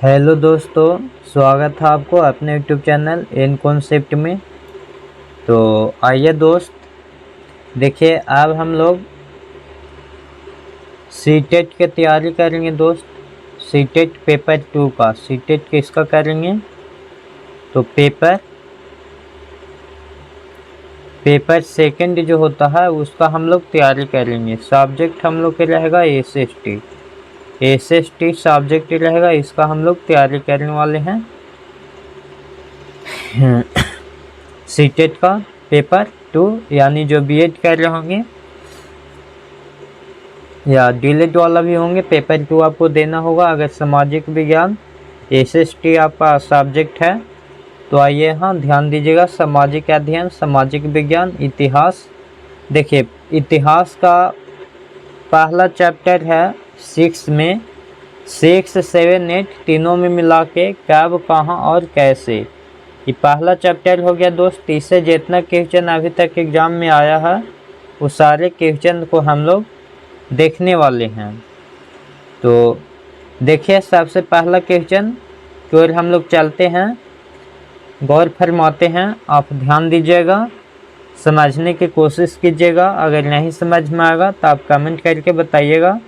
Hello दोस्तों, स्वागत है आपको अपने यूट्यूब चैनल एन कॉन्सेप्ट में। तो आइए दोस्त, देखिए अब हम लोग सीटेट की तैयारी करेंगे दोस्त। सीटेट पेपर 2 का सीटेट किसका करेंगे? तो पेपर सेकंड जो होता है उसका हम लोग तैयारी करेंगे। सब्जेक्ट हम लोग के रहेगा एसएसटी सब्जेक्ट रहेगा, इसका हम लोग तैयारी करने वाले हैं। सीटेट का पेपर 2 यानी जो बीएड कर रहे होंगे या डीएलएड वाला भी होंगे, पेपर 2 आपको देना होगा। अगर सामाजिक विज्ञान एसएसटी आपका सब्जेक्ट है तो आइए हाँ ध्यान दीजिएगा। सामाजिक अध्ययन, सामाजिक विज्ञान, इतिहास। देखिए इतिहास का पहला चैप्टर है 6 में, 6, 7, 8 तीनों में मिला के कब, कहाँ और कैसे, ये पहला चैप्टर हो गया दोस्त। इससे जितना क्वेश्चन अभी तक एग्जाम में आया है वो सारे क्वेश्चन को हम लोग देखने वाले हैं। तो देखिए सबसे पहला क्वेश्चन की ओर हम लोग चलते हैं, गौर फरमाते हैं। आप ध्यान दीजिएगा, समझने की कोशिश कीजिएगा। अगर नहीं समझ में आएगा तो आप कमेंट करके बताइएगा।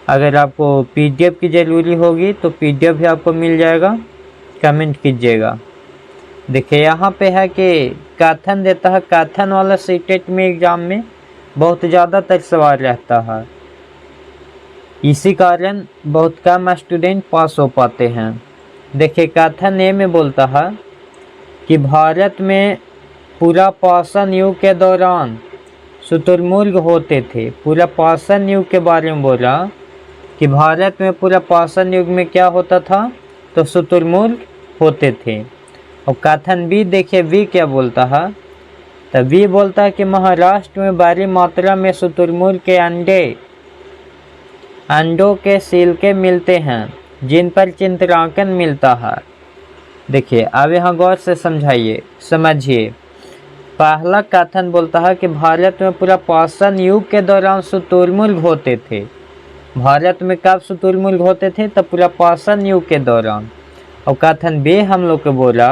अगर आपको पीडीएफ की ज़रूरी होगी तो पीडीएफ भी आपको मिल जाएगा, कमेंट कीजिएगा। देखिए यहाँ पे है कि कथन देता है। कथन वाला सीटेट में एग्जाम में बहुत ज़्यादातर सवाल रहता है, इसी कारण बहुत कम स्टूडेंट पास हो पाते हैं। देखिए कथन ए में बोलता है कि भारत में पूरा पाषाण युग के दौरान शुतुरमुर्ग होते थे। पूरा पाषाण युग के बारे में बोला कि भारत में पूरा पाषाण युग में क्या होता था, तो शुतुरमुर्ग होते थे। और कथन बी देखिए, बी क्या बोलता है, तो बी बोलता है कि महाराष्ट्र में भारी मात्रा में शुतुरमुर्ग के अंडों के सिलके मिलते हैं जिन पर चित्रांकन मिलता है। देखिए अब यहाँ गौर से समझिए। पहला कथन बोलता है कि भारत में पूरा पाषाण युग के दौरान शुतुरमुर्ग होते थे। भारत में कब शुतुरमुर्ग होते थे? तो पूरा पाषाण युग के दौरान। और कथन बे हम लोग को बोला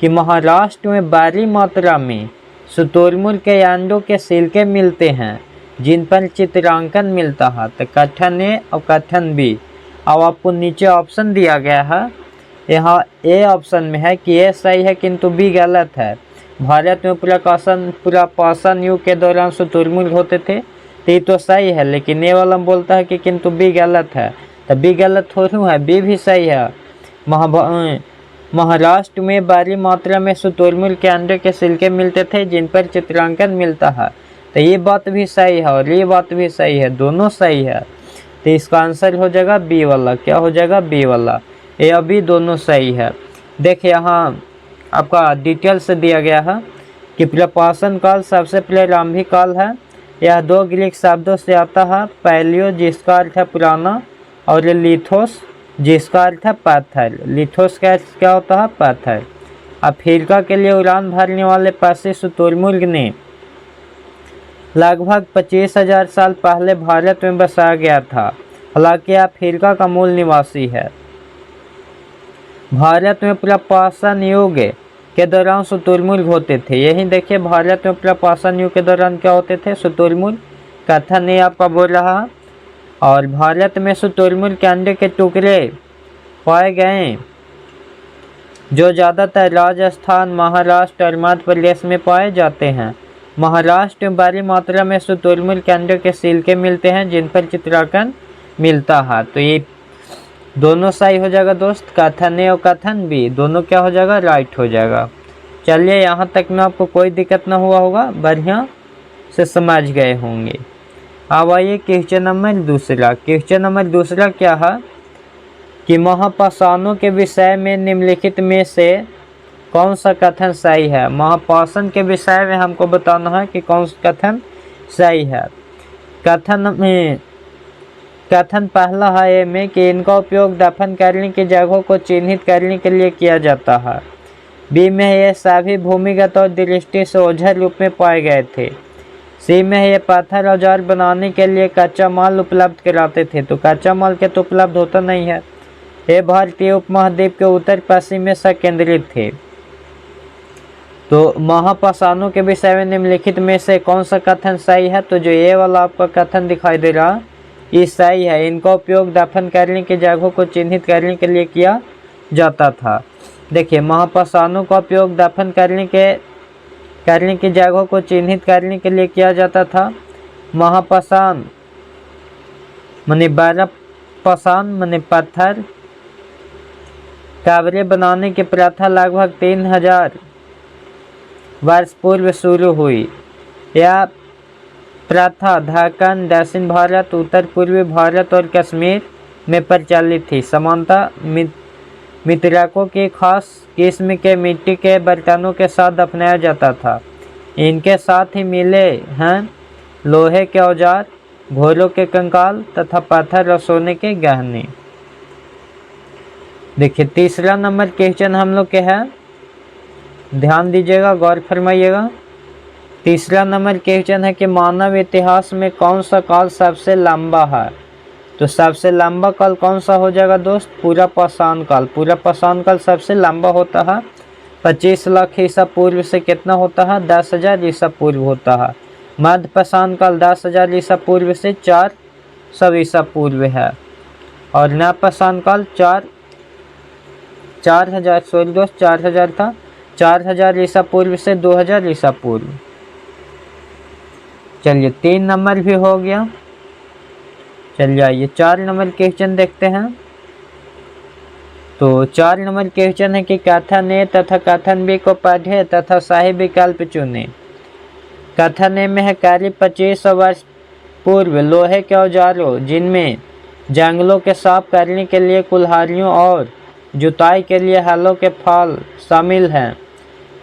कि महाराष्ट्र में भारी मात्रा में शुतुरमुर्ग के अंडों के सिलके मिलते हैं जिन पर चित्रांकन मिलता है। तो कथन ए और कथन बी। अब आपको नीचे ऑप्शन दिया गया है, यहाँ ए ऑप्शन में है कि ए सही है किंतु बी गलत है। भारत में पूरा पाषाण युग के दौरान शुतुरमुर्ग होते थे, तो ये तो सही है, लेकिन ए वाला बोलता है कि किंतु बी गलत है। तो बी गलत थोड़ी है, बी भी सही है। महाराष्ट्र में भारी मात्रा में शुतुरमुर्ग के अंडे के सिलके मिलते थे जिन पर चित्रांकन मिलता है, तो ये बात भी सही है और ये बात भी सही है, दोनों सही है। तो इसका आंसर हो जाएगा बी वाला। क्या हो जाएगा? बी वाला। ए और बी दोनों सही है। देखिए यहाँ आपका डिटेल से दिया गया है कि प्रपाषण काल सबसे प्रारंभिक काल है। यह दो ग्रीक शब्दों से आता है, पैलियो जिसका अर्थ है पुराना और लिथोस जिसका अर्थ है पत्थर। लिथोस का क्या होता है? पत्थर। अफ्रीका के लिए उड़ान भरने वाले पक्षी शुतुरमुर्ग ने लगभग 25,000 साल पहले भारत में बसाया गया था। हालांकि अफ्रीका का मूल निवासी है। भारत में पूरा पाषाण युग के दौरान शुतुरमुर्ग होते थे। यही देखिए भारत में पूरा पाषाण युग के दौरान क्या होते थे? शुतुरमुर्ग। कथन ये आपका बोल रहा है। और भारत में शुतुरमुर्ग के अंडे के टुकड़े पाए गए जो ज़्यादातर राजस्थान, महाराष्ट्र और मध्य प्रदेश में पाए जाते हैं। महाराष्ट्र में भारी मात्रा में शुतुरमुर्ग के अंडे के सिलके मिलते हैं जिन पर चित्रांकन मिलता है। तो ये दोनों सही हो जाएगा दोस्त। कथन ए और कथन बी दोनों क्या हो जाएगा? राइट हो जाएगा। चलिए यहाँ तक में आपको कोई दिक्कत ना हुआ होगा, बढ़िया से समझ गए होंगे। अब आइए क्वेश्चन नंबर दूसरा। क्वेश्चन नंबर दूसरा क्या है कि महापाषाणों के विषय में निम्नलिखित में से कौन सा कथन सही है? महापाषाण के विषय में हमको बताना है कि कौन सा कथन सही है। कथन पहला है ए में कि इनका उपयोग दफन करने की जगहों को चिन्हित करने के लिए किया जाता है। बी में ये सभी भूमिगत और दृष्टि से ओझल रूप में पाए गए थे। सी में ये पत्थर औजार बनाने के लिए कच्चा माल उपलब्ध कराते थे। तो कच्चा माल के तो उपलब्ध होता नहीं है। ये भारतीय उपमहाद्वीप के उत्तर पश्चिम में संकेंद्रित थे। तो महापाषाणों के विषय में निम्नलिखित में से कौन सा कथन सही है? तो जो ये वाला आपका कथन दिखाई दे रहा ये सही है। इनका उपयोग दफन करने की जगहों को चिन्हित करने के लिए किया जाता था। देखिए, महापाषाणों का उपयोग दफन करने की जगहों को चिन्हित करने के लिए किया जाता था। महापाषाण माने बर्फ, पाषाण माने पत्थर। कब्रें बनाने की प्रथा लगभग 3000 वर्ष पूर्व शुरू हुई। यह प्रथा दक्कन, दक्षिण भारत, उत्तर पूर्वी भारत और कश्मीर में प्रचलित थी। समानता मृतकों की खास किस्म के मिट्टी के बर्तनों के साथ दफनाया जाता था। इनके साथ ही मिले हैं लोहे के औजार, घोड़ों के कंकाल तथा पत्थर और सोने के गहने। देखिए, तीसरा नंबर क्वेश्चन हम लोग के है, ध्यान दीजिएगा, गौर फरमाइएगा। तीसरा नंबर क्वेश्चन है कि मानव इतिहास में कौन सा काल सबसे लंबा है? तो सबसे लंबा काल कौन सा हो जाएगा दोस्त? पूरा पाषाण काल। पूरा पाषाण काल सबसे लंबा होता है। 25 लाख ईसा पूर्व से कितना होता है? 10,000 ईसा पूर्व होता है। मध्य पाषाण काल 10,000 ईसा पूर्व से 400 ईसा पूर्व है। और नव पाषाण काल 4000 सॉरी दोस्त 4000 था, 4000 ईसा पूर्व से 2000 ईसा पूर्व। चलिए, 3 नंबर भी हो गया। चलिए आइए 4 नंबर क्वेश्चन देखते हैं। तो 4 नंबर क्वेश्चन है कि कथन ए तथा कथन बी को पढ़े तथा सही विकल्प चुने। कथन ए में है करीब 2500 वर्ष पूर्व लोहे के औजारों जिनमें जंगलों के साफ करने के लिए कुल्हाड़ियों और जुताई के लिए हलों के फाल शामिल हैं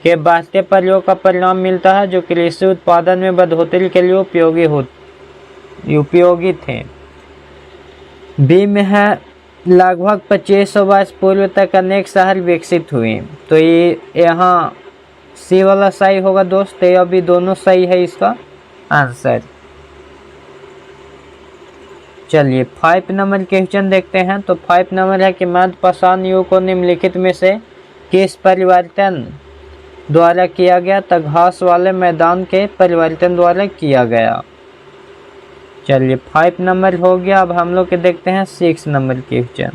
के बढ़ते प्रयोग का परिणाम मिलता है, जो कृषि उत्पादन में बढ़ोतरी के लिए उपयोगी थे। बी में है लगभग 2500 वर्ष पूर्व तक अनेक शहर विकसित हुए। तो ये यहाँ सी वाला सही होगा दोस्त। ये अभी दोनों सही है इसका आंसर। चलिए 5 नंबर क्वेश्चन देखते हैं। तो 5 नंबर है कि मध्य पाषाण युग को निम्नलिखित में से किस परिवर्तन द्वारा किया गया? तो घास वाले मैदान के परिवर्तन द्वारा किया गया। चलिए 5 नंबर हो गया। अब हम लोग के देखते हैं 6 नंबर क्वेश्चन।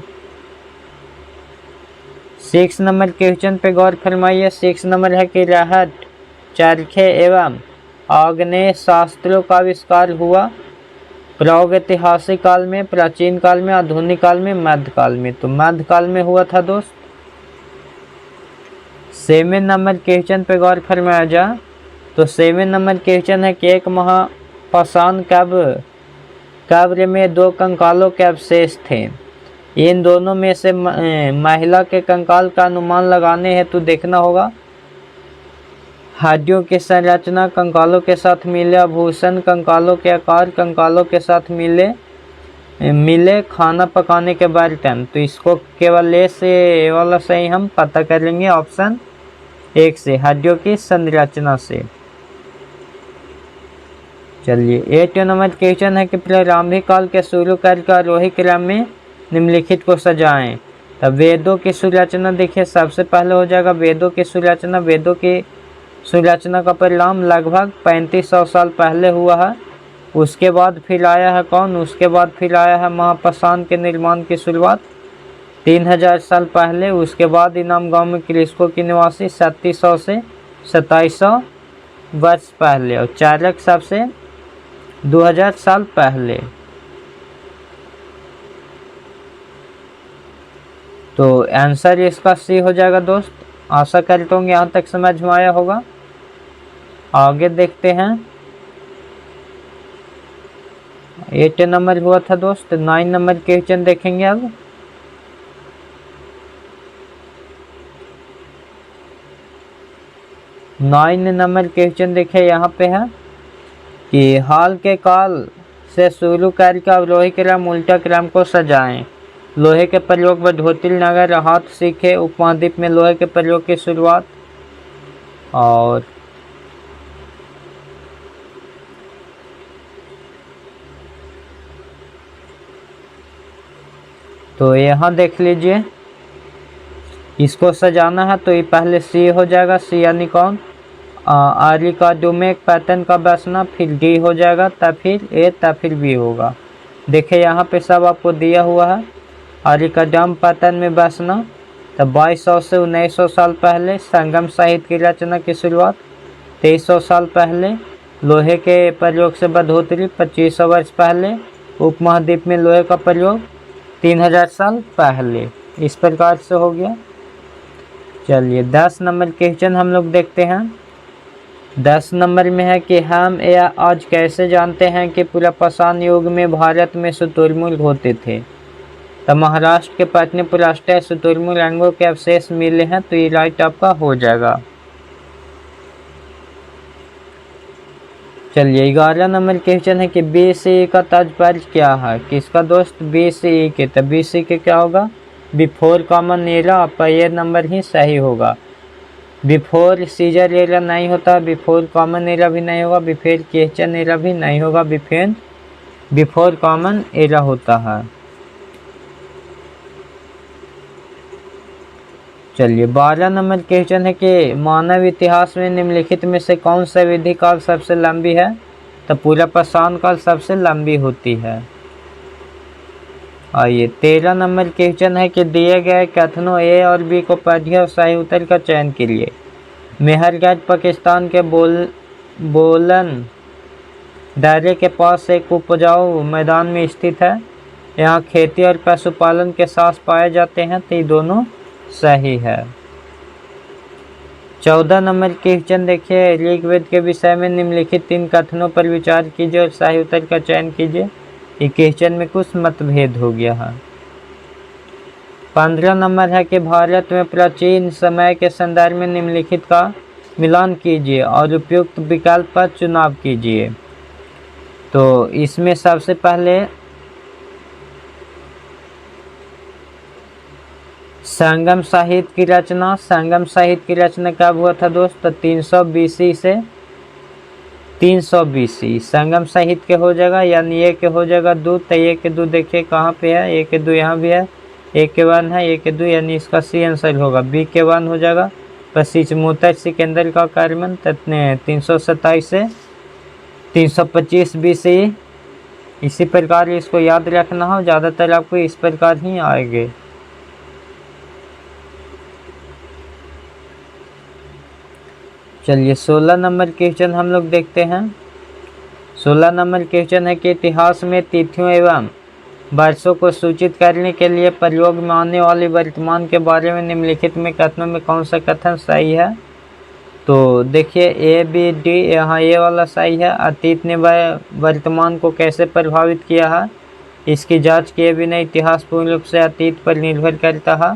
6 नंबर क्वेश्चन पे गौर फरमाइए। 6 नंबर है कि रहट, चरखे एवं आग्नेय शास्त्रों का आविष्कार हुआ प्रागैतिहासिक काल में, प्राचीन काल में, आधुनिक काल में, मध्यकाल में। तो मध्यकाल में हुआ था दोस्त। 7 नंबर क्वेश्चन पे गौर फरमाया जा। तो 7 नंबर क्वेश्चन है कि एक महापाषाण कब्र में 2 कंकालों के अवशेष थे। इन दोनों में से महिला के कंकाल का अनुमान लगाने हेतु देखना होगा हड्डियों की संरचना, कंकालों के साथ मिले आभूषण, कंकालों के आकार, कंकालों के साथ मिले खाना पकाने के बर्तन। तो इसको केवल ए वाला सही हम पता कर लेंगे ऑप्शन 1 से, हड्डियों की संरचना से। चलिए 8 नंबर क्वेश्चन है कि प्रारंभिक काल के शुरू करके आरोही क्रम में निम्नलिखित को सजाएं। तब वेदों की संरचना देखिए, सबसे पहले हो जाएगा वेदों की संरचना। वेदों की संरचना का परिणाम लगभग 3500 साल पहले हुआ है। उसके बाद फिर आया है कौन? उसके बाद फिर आया है महापाषाण के निर्माण की शुरुआत 3000 साल पहले। उसके बाद इनाम गांव में कृषकों की निवासी 3700 से 2700 वर्ष पहले, और चारक सबसे 2000 साल पहले। तो आंसर इसका सी हो जाएगा दोस्त। आशा करता हूँ यहाँ तक समझ में आया होगा। आगे देखते हैं। 8 नंबर हुआ था दोस्त। 9 नंबर क्वेश्चन देखेंगे अब। नाइन नंबर क्वेश्चन देखे, यहाँ पे है कि हाल के काल से शुरू करके अवरोही क्रम उल्टा क्रम को सजाएं। लोहे के प्रयोग बढ़ोतरी नगर हाथ सीखे, उपमहाद्वीप में लोहे के प्रयोग की शुरुआत, और तो यहाँ देख लीजिए, इसको सजाना है तो ये पहले सी हो जाएगा, सी यानी कौन, आर्य का डोमेक पैटर्न का बसना, फिर डी हो जाएगा, तब फिर ए, तब फिर बी होगा। देखिए यहाँ पे सब आपको दिया हुआ है। आर्य का डम पैटर्न में बसना, तब 2200 से 1900 साल पहले संगम साहित्य की रचना की शुरुआत, 2300 साल पहले लोहे के प्रयोग से बढ़ोतरी, 2500 वर्ष पहले उपमहाद्वीप में लोहे का प्रयोग, 3000 साल पहले। इस प्रकार से हो गया। चलिए 10 नंबर क्वेश्चन हम लोग देखते हैं। 10 नंबर में है कि हम या आज कैसे जानते हैं कि पूरा पाषाण युग में भारत में शुतुरमुर्ग होते थे। तो महाराष्ट्र के पाटलिपुत्र शुतुरमुर्ग अंगों के अवशेष मिले हैं, तो ये राइट आपका हो जाएगा। चलिए 11 नंबर क्वेश्चन है कि BCE का तात्पर्य क्या है। किसका दोस्त, BCE के। तो BCE के क्या होगा, बिफोर कॉमन एरा। आपका ये नंबर ही सही होगा। बिफोर सीजर एरा नहीं होता, बिफोर कॉमन एरा भी नहीं होगा, बिफोर क्वेश्चन एरा भी नहीं होगा, बिफोर कॉमन एरा होता है। चलिए 12 नंबर क्वेश्चन है कि मानव इतिहास में निम्नलिखित में से कौन सा विधि काल सबसे लंबी है। तो पूरा पाषाण काल सबसे लंबी होती है। आइए 13 नंबर क्वेश्चन है कि दिए गए कथनों ए और बी को पढ़िए और सही उत्तर का चयन कीजिए। मेहरगढ़ पाकिस्तान के बोलन दायरे के पास एक उपजाऊ मैदान में स्थित है। यहाँ खेती और पशुपालन के साथ पाए जाते हैं, तो ये दोनों सही है। 14 नंबर क्वेश्चन देखिए, ऋग्वेद के विषय में निम्नलिखित 3 कथनों पर विचार कीजिए और सही उत्तर का चयन कीजिए। ये क्वेश्चन में कुछ मतभेद हो गया है। 15 नंबर है कि भारत में प्राचीन समय के संदर्भ में निम्नलिखित का मिलान कीजिए और उपयुक्त विकल्प पर चुनाव कीजिए। तो इसमें सबसे पहले संगम साहित्य की रचना। संगम साहित्य की रचना कब हुआ था दोस्त, 300 BC से 300 BC। संगम साहित्य के हो जाएगा, यानी ए के हो जाएगा 2। तो ए के 2 देखिए कहाँ पे है, ए के 2 यहाँ भी है, ए के 1 है, ए के 2 यानी इसका सी आंसर होगा। बी के 1 हो जाएगा पश्चिमोत्तर सिकंदर का कार्यक्रम 327 से 325 BC। इसी प्रकार इसको याद रखना हो, ज़्यादातर आपको इस प्रकार ही आएंगे। चलिए 16 नंबर क्वेश्चन हम लोग देखते हैं। 16 नंबर क्वेश्चन है कि इतिहास में तिथियों एवं वर्षों को सूचित करने के लिए प्रयोग में आने वाले वर्तमान के बारे में निम्नलिखित में कथनों में कौन सा कथन सही है। तो देखिए ए बी डी, यहाँ ए वाला सही है। अतीत ने वर्तमान को कैसे प्रभावित किया है, इसकी जांच किए बिना इतिहास पूर्ण रूप से अतीत पर निर्भर करता है।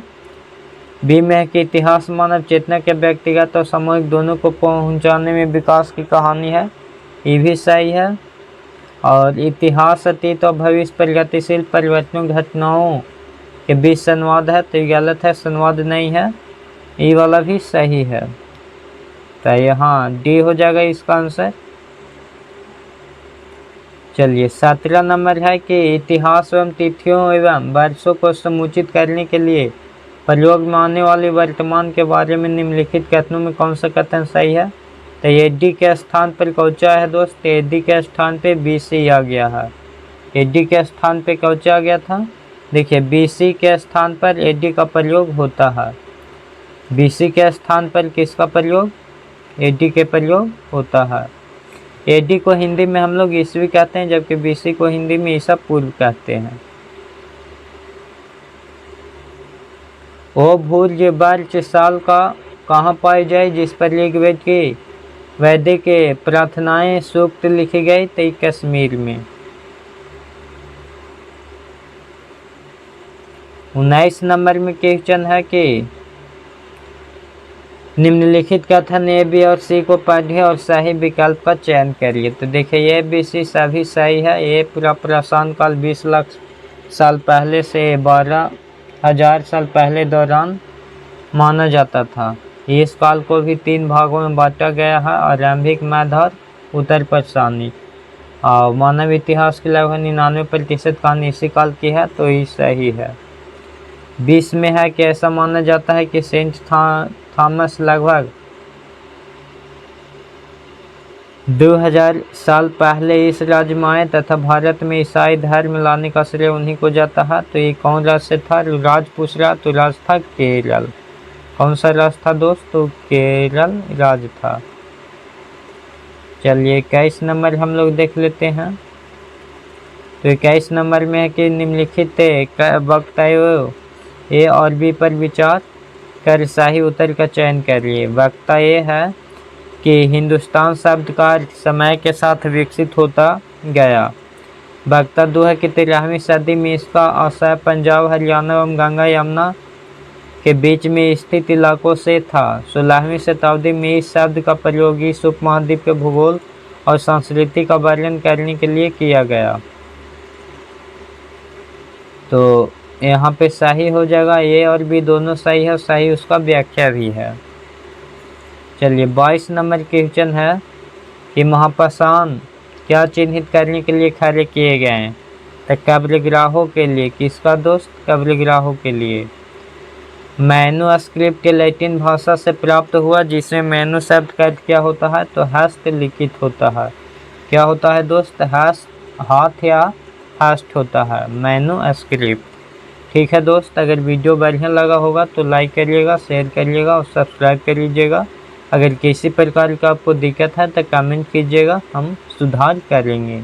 बी में है कि इतिहास मानव चेतना के व्यक्तिगत और सामूहिक दोनों को पहुंचाने में विकास की कहानी है, ये भी सही है। और इतिहास अतीत और भविष्य पर गतिशील परिवर्तनों घटनाओं के बीच संवाद है, तो ये गलत है, संवाद नहीं है, ये वाला भी सही है। तो यहाँ डी हो जाएगा इसका आंसर। चलिए 17 नंबर है कि इतिहास एवं तिथियों एवं वर्षों को समुचित करने के लिए प्रयोग में आने वाले वर्तमान के बारे में निम्नलिखित कथनों में कौन सा कथन सही है। तो ए डी के स्थान पर कौचा है दोस्त, ए डी के स्थान पे BC आ गया है। ए डी के स्थान पे कौचा आ गया था, देखिए BC के स्थान पर ए डी का प्रयोग होता है। BC के स्थान पर किसका प्रयोग, ए डी के प्रयोग होता है। ए डी को हिंदी में हम लोग ईस्वी कहते हैं, जबकि BC को हिंदी में ईसा पूर्व कहते हैं। वो भूर्ज वर्ष साल का कहाँ पाई जाए जिस पर ऋग्वेद की वैदिक प्रार्थनाएं सूक्त लिखी गई, तो कश्मीर में। 19 नंबर में क्वेश्चन है कि निम्नलिखित कथन ए बी और सी को पढ़िए और सही विकल्प का चयन करिए। तो देखिए ए बी सी सभी सही है। ए पूरा पाषाण काल 20 लाख साल पहले से 12,000 साल पहले दौरान माना जाता था। इस काल को भी 3 भागों में बांटा गया है, आरंभिक, मध्य और उत्तर पाषाणी। और मानव इतिहास की लगभग 99% कहानी इसी काल की है, तो ये सही है। 20 में है कि ऐसा माना जाता है कि सेंट थॉमस लगभग 2000 साल पहले इस राज्य में आए तथा भारत में ईसाई धर्म लाने का श्रेय उन्हीं को जाता है। तो ये कौन राज्य था? राज पूछ रहा, तो राज था केरल। कौन सा राज था दोस्त? तो केरल राज था। चलिए 21 नंबर हम लोग देख लेते हैं। तो 21 नंबर में है कि निम्नलिखित वक्तव्यों ए और बी पर विचार कर सही उत्तर का चयन करिए। वक्ता ये है कि हिंदुस्तान शब्द का अर्थ समय के साथ विकसित होता गया। वक्ता 2 है कि 13वीं सदी में इसका आशय पंजाब, हरियाणा एवं गंगा यमुना के बीच में स्थित इलाकों से था। 16वीं शताब्दी में इस शब्द का प्रयोग इस उपमहाद्वीप के भूगोल और संस्कृति का वर्णन करने के लिए किया गया। तो यहाँ पे सही हो जाएगा, ए और बी दोनों सही है, सही उसका व्याख्या भी है। चलिए 22 नंबर क्वेश्चन है कि महापाषाण क्या चिन्हित करने के लिए खड़े किए गए हैं? तो कब्रग्राहों के लिए। किसका दोस्त? कब्रग्राहों के लिए। मैन्युस्क्रिप्ट के लैटिन भाषा से प्राप्त हुआ, जिसमें मैनु शब्द का अर्थ क्या होता है? तो हस्तलिखित होता है। क्या होता है दोस्त? हाथ या हस्त होता है मैन्युस्क्रिप्ट। ठीक है दोस्त, अगर वीडियो बढ़िया लगा होगा तो लाइक करिएगा, शेयर करिएगा और सब्सक्राइब कर लीजिएगा। अगर किसी प्रकार का आपको दिक्कत है तो कमेंट कीजिएगा, हम सुधार करेंगे।